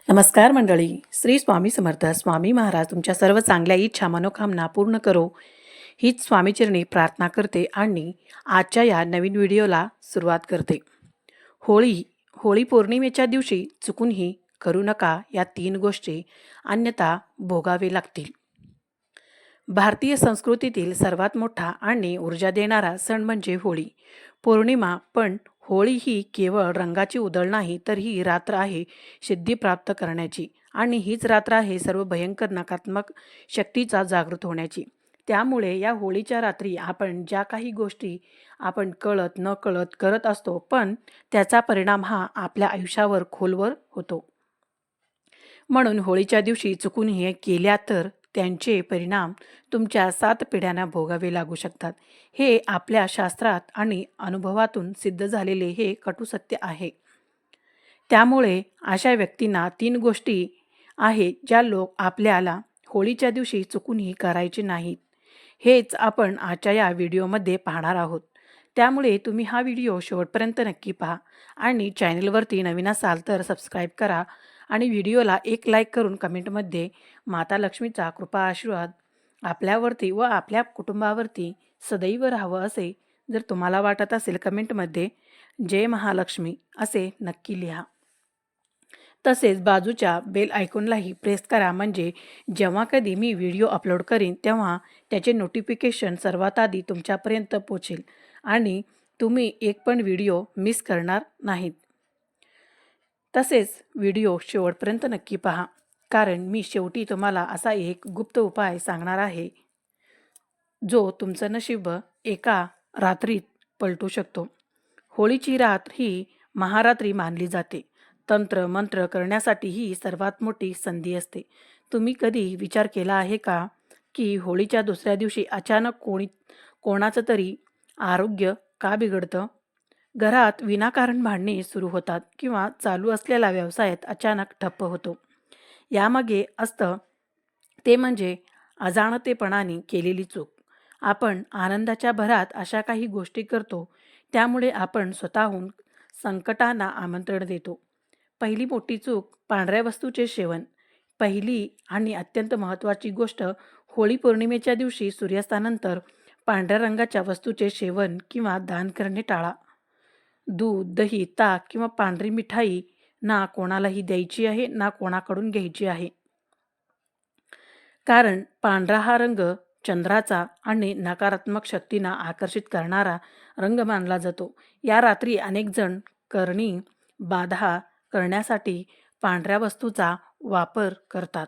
नमस्कार मंडळी. श्री स्वामी समर्थ. स्वामी महाराज तुमच्या सर्व चांगल्या इच्छा मनोकामना पूर्ण करो हीच स्वामीचरणी प्रार्थना करते आणि आजच्या या नवीन व्हिडिओला सुरुवात करते. होळी पौर्णिमेच्या दिवशी चुकूनही करू नका या 3 गोष्टी, अन्यथा भोगावे लागतील. भारतीय संस्कृतीतील सर्वात मोठा आणि ऊर्जा देणारा सण म्हणजे होळी पौर्णिमा. पण होळी ही केवळ रंगाची उधळ नाही, तर ही रात्र आहे सिद्धी प्राप्त करण्याची, आणि हीच रात्र आहे सर्व भयंकर नकारात्मक शक्तीचा जागृत होण्याची. त्यामुळे या होळीच्या रात्री आपण ज्या काही गोष्टी आपण कळत नकळत करत असतो, पण त्याचा परिणाम हा आपल्या आयुष्यावर खोलवर होतो. म्हणून होळीच्या दिवशी चुकून हे केल्या तर त्यांचे परिणाम तुमच्या 7 पिढ्यांना भोगावे लागू शकतात. हे आपल्या शास्त्रात आणि अनुभवातून सिद्ध झालेले हे कटू सत्य आहे. त्यामुळे अशा व्यक्तींना 3 गोष्टी आहेत ज्या लोक आपल्याला होळीच्या दिवशी चुकूनही करायचे नाहीत. हेच आपण आजच्या या व्हिडिओमध्ये पाहणार आहोत. त्यामुळे तुम्ही हा व्हिडिओ शेवटपर्यंत नक्की पहा आणि चॅनलवरती नवीन असाल तर सबस्क्राईब करा आणि व्हिडिओला एक लाईक करून कमेंटमध्ये माता लक्ष्मीचा कृपा आशीर्वाद आपल्यावरती व आपल्या कुटुंबावरती सदैव राहावं असे जर तुम्हाला वाटत असेल, कमेंटमध्ये जय महालक्ष्मी असे नक्की लिहा. तसेच बाजूच्या बेल आयकॉनलाही प्रेस करा, म्हणजे जेव्हा कधी मी व्हिडिओ अपलोड करीन तेव्हा त्याचे नोटिफिकेशन सर्वात आधी तुमच्यापर्यंत पोहोचेल आणि तुम्ही एक पण व्हिडिओ मिस करणार नाहीत. तसेच व्हिडिओ शेवटपर्यंत नक्की पहा, कारण मी शेवटी तुम्हाला असा एक गुप्त उपाय सांगणार आहे जो तुमचं नशीब एका रात्रीत पलटू शकतो. होळीची रात ही महारात्री मानली जाते. तंत्र मंत्र करण्यासाठी ही सर्वात मोठी संधी असते. तुम्ही कधी विचार केला आहे का की होळीच्या दुसऱ्या दिवशी अचानक कोणाचं तरी आरोग्य का बिघडतं? घरात विनाकारण भांडणे सुरू होतात किंवा चालू असलेल्या व्यवसायात अचानक ठप्प होतो. यामागे असतं ते म्हणजे अजाणतेपणाने केलेली चूक. आपण आनंदाच्या भरात अशा काही गोष्टी करतो, त्यामुळे आपण स्वतःहून संकटांना आमंत्रण देतो. पहिली मोठी चूक पांढऱ्या वस्तूचे सेवन. पहिली आणि अत्यंत महत्त्वाची गोष्ट, होळी पौर्णिमेच्या दिवशी सूर्यास्तानंतर पांढऱ्या रंगाच्या वस्तूचे सेवन किंवा दान करणे टाळा. दूध, दही, ताक किंवा पांढरी मिठाई ना कोणालाही द्यायची आहे ना कोणाकडून घ्यायची आहे. कारण पांढरा हा रंग चंद्राचा आणि नकारात्मक शक्तींना आकर्षित करणारा रंग मानला जातो. या रात्री अनेक जण करणी बाधा करण्यासाठी पांढऱ्या वस्तूचा वापर करतात.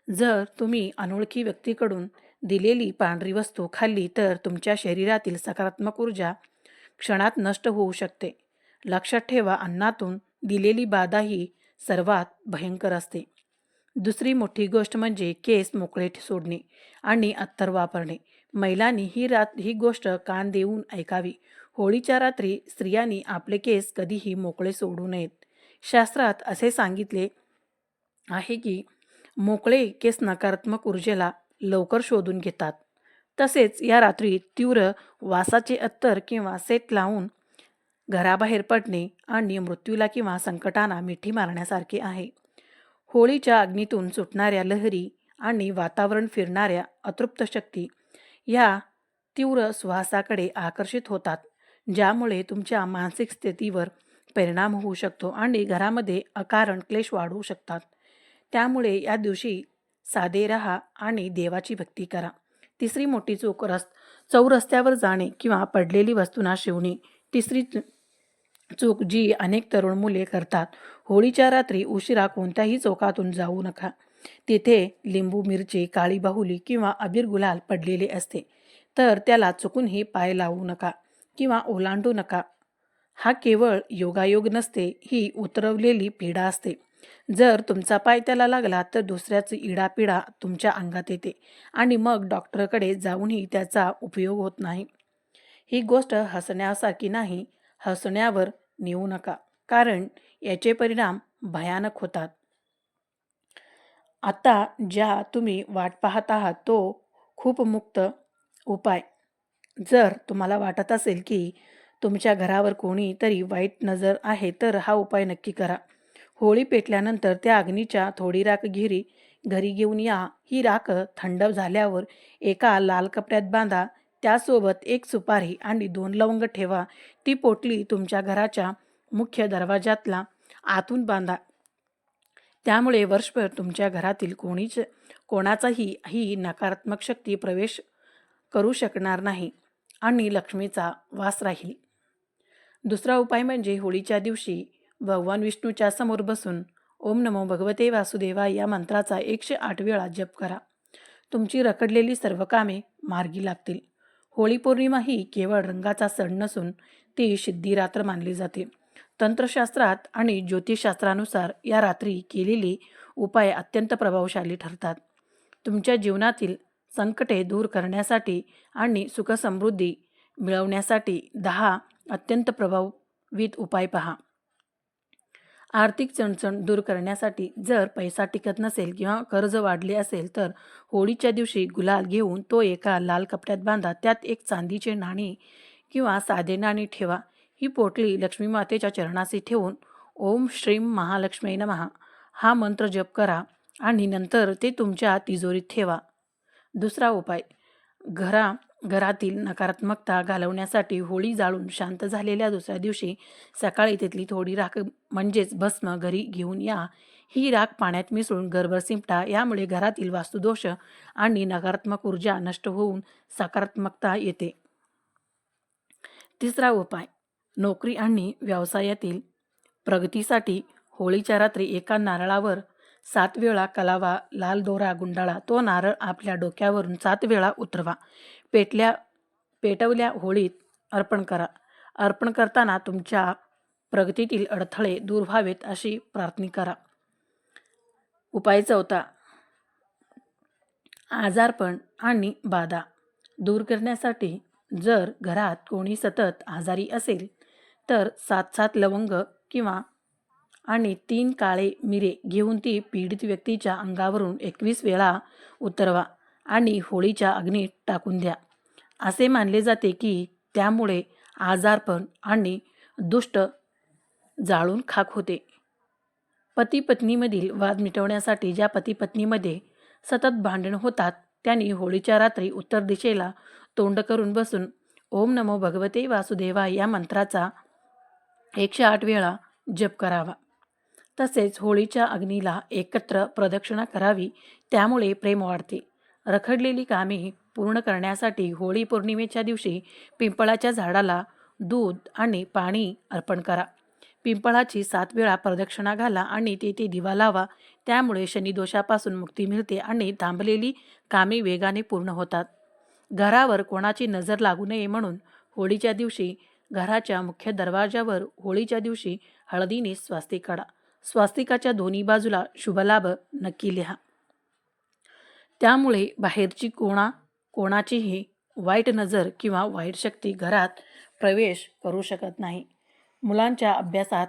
जर तुम्ही अनोळखी व्यक्तीकडून दिलेली पांढरी वस्तू खाल्ली तर तुमच्या शरीरातील सकारात्मक ऊर्जा क्षणात नष्ट होऊ शकते. लक्षात ठेवा, अन्नातून दिलेली बाधा ही सर्वात भयंकर असते. दुसरी मोठी गोष्ट म्हणजे केस मोकळे सोडणे आणि अत्तर वापरणे. महिलांनी ही गोष्ट कान देऊन ऐकावी. होळीच्या रात्री स्त्रियांनी आपले केस कधीही मोकळे सोडू नयेत. शास्त्रात असे सांगितले आहे की मोकळे केस नकारात्मक ऊर्जेला लवकर शोधून घेतात. तसेच या रात्री तीव्र वासाचे अत्तर किंवा सेट लावून घराबाहेर पडणे आणि मृत्यूला किंवा संकटांना मिठी मारण्यासारखे आहे. होळीच्या अग्नीतून सुटणाऱ्या लहरी आणि वातावरण फिरणाऱ्या अतृप्त शक्ती या तीव्र सुवासाकडे आकर्षित होतात, ज्यामुळे तुमच्या मानसिक स्थितीवर परिणाम होऊ शकतो आणि घरामध्ये अकारण क्लेश वाढवू शकतात. त्यामुळे या दिवशी साधे राहा आणि देवाची भक्ती करा. तिसरी मोठी चूक, चौरस्त्यावर जाणे किंवा पडलेली वस्तूंना शिवणे. तिसरी चूक जी अनेक तरुण मुले करतात, होळीच्या रात्री उशिरा कोणत्याही चौकातून जाऊ नका. तिथे लिंबू, मिरची, काळी बाहुली किंवा अबीर गुलाल पडलेले असते, तर त्याला चुकूनही पाय लावू नका किंवा ओलांडू नका. हा केवळ योगायोग नसते, ही उतरवलेली पीडा असते. जर तुमचा पाय त्याला लागला तर दुसऱ्याची इडापिडा तुमच्या अंगात येते आणि मग डॉक्टरकडे जाऊनही त्याचा उपयोग होत नाही. ही गोष्ट हसण्यासारखी नाही, हसण्यावर नेऊ नका, कारण याचे परिणाम भयानक होतात. आता ज्या तुम्ही वाट पाहत आहात तो खूप मुक्त उपाय. जर तुम्हाला वाटत असेल की तुमच्या घरावर कोणीतरी वाईट नजर आहे, तर हा उपाय नक्की करा. होळी पेटल्यानंतर त्या अग्नीच्या थोडी राख घरी घेऊन या. ही राख थंड झाल्यावर एका लाल कपड्यात बांधा. त्यासोबत एक सुपारी आणि 2 लवंग ठेवा. ती पोटली तुमच्या घराच्या मुख्य दरवाजातला आतून बांधा. त्यामुळे वर्षभर तुमच्या घरातील कोणाचाही ही नकारात्मक शक्ती प्रवेश करू शकणार नाही आणि लक्ष्मीचा वास राहील. दुसरा उपाय म्हणजे होळीच्या दिवशी भगवान विष्णूच्या समोर बसून ओम नमो भगवते वासुदेवाय या मंत्राचा 108 वेळा जप करा. तुमची रखडलेली सर्व कामे मार्गी लागतील. होळी पौर्णिमा ही केवळ रंगाचा सण नसून ती सिद्धिरात्र मानली जाते. तंत्रशास्त्रात आणि ज्योतिषशास्त्रानुसार या रात्री केलेली उपाय अत्यंत प्रभावशाली ठरतात. तुमच्या जीवनातील संकटे दूर करण्यासाठी आणि सुखसमृद्धी मिळवण्यासाठी 10 अत्यंत प्रभावित उपाय पहा. आर्थिक चणचण दूर करण्यासाठी जर पैसा टिकत नसेल किंवा कर्ज वाढले असेल तर होळीच्या दिवशी गुलाल घेऊन तो एका लाल कपड्यात बांधा. त्यात एक चांदीचे नाणे किंवा साधे नाणे ठेवा. ही पोटली लक्ष्मी मातेच्या चरणाशी ठेवून ओम श्रीम महालक्ष्मी नमः हा मंत्र जप करा आणि नंतर ते तुमच्या तिजोरीत ठेवा. दुसरा उपाय, घरातील नकारात्मकता घालवण्यासाठी होळी जाळून शांत झालेल्या दुसऱ्या दिवशी सकाळी तिथली थोडी राख म्हणजेच भस्म घरी घेऊन या. ही राख पाण्यात मिसळून घरभर शिंपटा. यामुळे घरातील वास्तुदोष आणि नकारात्मक ऊर्जा नष्ट होऊन सकारात्मकता येते. तिसरा उपाय, नोकरी आणि व्यवसायातील प्रगतीसाठी होळीच्या रात्री एका नारळावर 7 वेळा कलावा लाल दोरा गुंडाळा. तो नारळ आपल्या डोक्यावरून 7 वेळा उतरवा. पेटवल्या होळीत अर्पण करा. अर्पण करताना तुमच्या प्रगतीतील अडथळे दूर व्हावेत अशी प्रार्थना करा. उपाय चौथा, आजारपण आणि बाधा दूर करण्यासाठी जर घरात कोणी सतत आजारी असेल तर 7 लवंग किंवा आणि 3 काळे मिरे घेऊन ती पीडित व्यक्तीच्या अंगावरून 21 वेळा उतरवा आणि होळीच्या अग्नीत टाकून द्या. असे मानले जाते की त्यामुळे आजारपण आणि दुष्ट जाळून खाक होते. पती पत्नीमधील वाद मिटवण्यासाठी ज्या पती पत्नीमध्ये सतत भांडण होतात त्यांनी होळीच्या रात्री उत्तर दिशेला तोंड करून बसून ओम नमो भगवते वासुदेवाय या मंत्राचा 108 वेळा जप करावा. तसेच होळीच्या अग्नीला एकत्र प्रदक्षिणा करावी. त्यामुळे प्रेम वाढते. रखडलेली कामे पूर्ण करण्यासाठी होळी पौर्णिमेच्या दिवशी पिंपळाच्या झाडाला दूध आणि पाणी अर्पण करा. पिंपळाची 7 वेळा प्रदक्षिणा घाला आणि तेथे दिवा लावा. त्यामुळे शनिदोषापासून मुक्ती मिळते आणि थांबलेली कामे वेगाने पूर्ण होतात. घरावर कोणाची नजर लागू नये म्हणून होळीच्या दिवशी घराच्या मुख्य दरवाजावर होळीच्या दिवशी हळदीने स्वास्तिक काढा. स्वास्तिकाच्या दोन्ही बाजूला शुभलाभ नक्की लिहा. त्यामुळे बाहेरची कोणाचीही वाईट नजर किंवा वाईट शक्ती घरात प्रवेश करू शकत नाही. मुलांच्या अभ्यासात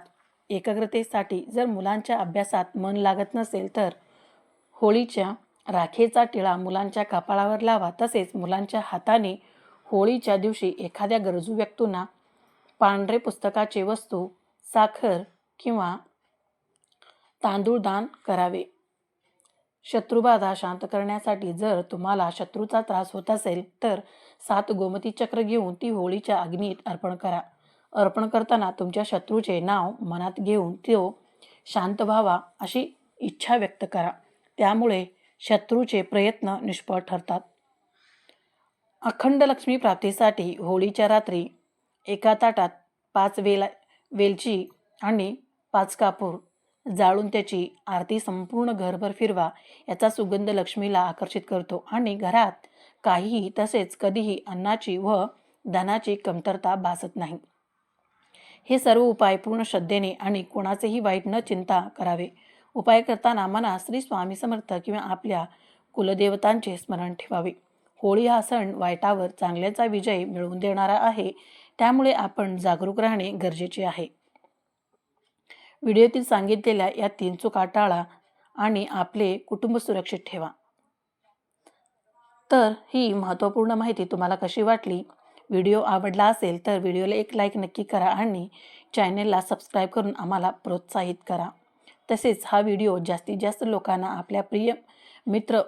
एकाग्रतेसाठी जर मुलांच्या अभ्यासात मन लागत नसेल तर होळीच्या राखेचा टिळा मुलांच्या कपाळावर लावा. तसेच मुलांच्या हाताने होळीच्या दिवशी एखाद्या गरजू व्यक्तींना पांढरे पुस्तकाचे वस्तू, साखर किंवा तांदूळ दान करावे. शत्रुबाधा शांत करण्यासाठी जर तुम्हाला शत्रूचा त्रास होत असेल तर 7 गोमती चक्र घेऊन ती होळीच्या अग्नीत अर्पण करा. अर्पण करताना तुमच्या शत्रूचे नाव मनात घेऊन तो शांत व्हावा अशी इच्छा व्यक्त करा. त्यामुळे शत्रूचे प्रयत्न निष्फळ ठरतात. अखंड लक्ष्मी प्राप्तीसाठी होळीच्या रात्री एका ताटात 5 वेलची आणि 5 कापूर जाळून त्याची आरती संपूर्ण घरभर फिरवा. याचा सुगंध लक्ष्मीला आकर्षित करतो आणि घरात काहीही तसेच कधीही अन्नाची व धनाची कमतरता भासत नाही. हे सर्व उपाय पूर्ण श्रद्धेने आणि कोणाचेही वाईट न चिंता करावे. उपाय करताना मनात श्री स्वामी समर्थ किंवा आपल्या कुलदेवतांचे स्मरण ठेवावे. होळी हा सण वाईटावर चांगल्याचा विजय मिळवून देणारा आहे. त्यामुळे आपण जागरूक राहणे गरजेचे आहे. व्हिडिओतील सांगितलेल्या या 3 चुका टाळा आणि आपले कुटुंब सुरक्षित ठेवा. तर ही महत्त्वपूर्ण माहिती तुम्हाला कशी वाटली? व्हिडिओ आवडला असेल तर व्हिडिओला एक लाईक नक्की करा आणि चॅनेलला सबस्क्राईब करून आम्हाला प्रोत्साहित करा. तसेच हा व्हिडिओ जास्तीत जास्त लोकांना आपल्या प्रिय मित्र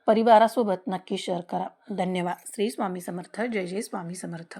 परिवारासोबत नक्की शेअर करा. धन्यवाद. श्री स्वामी समर्थ. जय जय स्वामी समर्थ.